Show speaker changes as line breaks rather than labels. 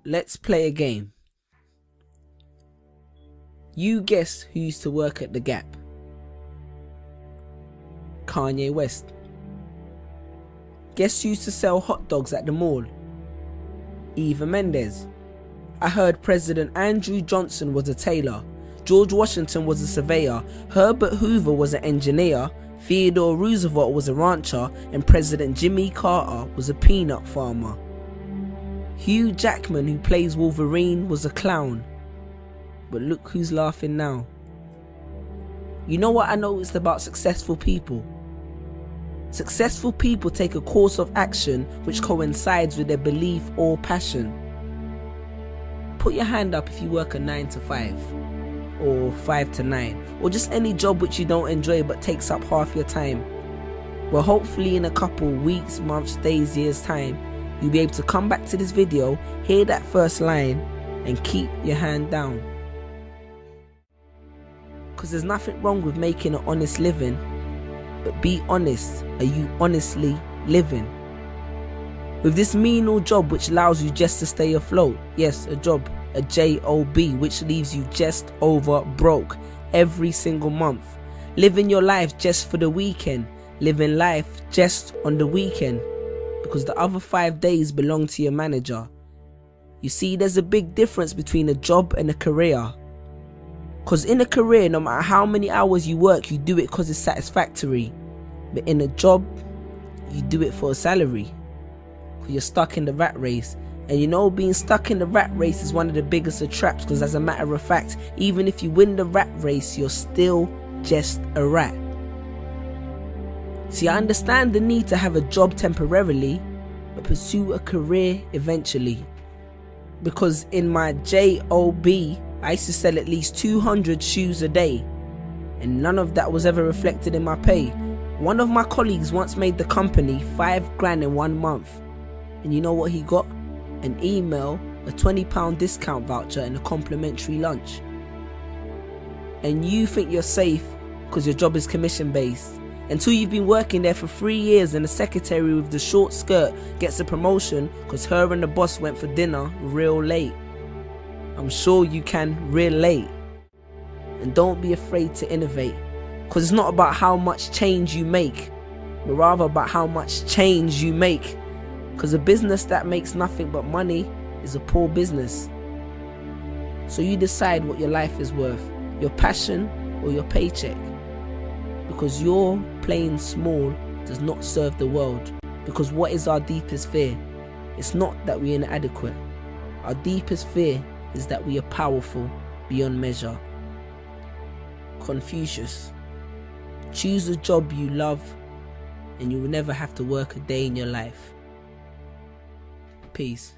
Let's play a game. You guess who used to work at the Gap? Kanye West. Guess who used to sell hot dogs at the mall? Eva Mendes. I heard President Andrew Johnson was a tailor, George Washington was a surveyor, Herbert Hoover was an engineer, Theodore Roosevelt was a rancher, and President Jimmy Carter was a peanut farmer. Hugh Jackman, who plays Wolverine, was a clown. But look who's laughing now. You know what I noticed about successful people? Successful people take a course of action which coincides with their belief or passion. Put your hand up if you work a 9 to 5, or 5 to 9, or just any job which you don't enjoy but takes up half your time. Well, hopefully in a couple weeks, months, days, years time, you'll be able to come back to this video, hear that first line, and keep your hand down. Because there's nothing wrong with making an honest living, but be honest, are you honestly living? With this menial job which allows you just to stay afloat, yes, a job, a job, which leaves you just over broke every single month. Living your life just for the weekend, living life just on the weekend, because the other 5 days belong to your manager. You see, there's a big difference between a job and a career. Because in a career, no matter how many hours you work, you do it because it's satisfactory. But in a job, you do it for a salary. Because you're stuck in the rat race. And you know, being stuck in the rat race is one of the biggest of traps, because as a matter of fact, even if you win the rat race, you're still just a rat. See, I understand the need to have a job temporarily, but pursue a career eventually. Because in my job, I used to sell at least 200 shoes a day, and none of that was ever reflected in my pay. One of my colleagues once made the company 5 grand in 1 month, and you know what he got? An email, a £20 discount voucher, and a complimentary lunch. And you think you're safe because your job is commission based, until you've been working there for 3 years and the secretary with the short skirt gets a promotion because her and the boss went for dinner real late. I'm sure you can relate. And don't be afraid to innovate, because it's not about how much change you make, but rather about how much change you make. Because a business that makes nothing but money is a poor business. So you decide what your life is worth, your passion or your paycheck. Because your playing small does not serve the world. Because what is our deepest fear? It's not that we're inadequate. Our deepest fear is that we are powerful beyond measure. Confucius. Choose a job you love and you will never have to work a day in your life. Peace.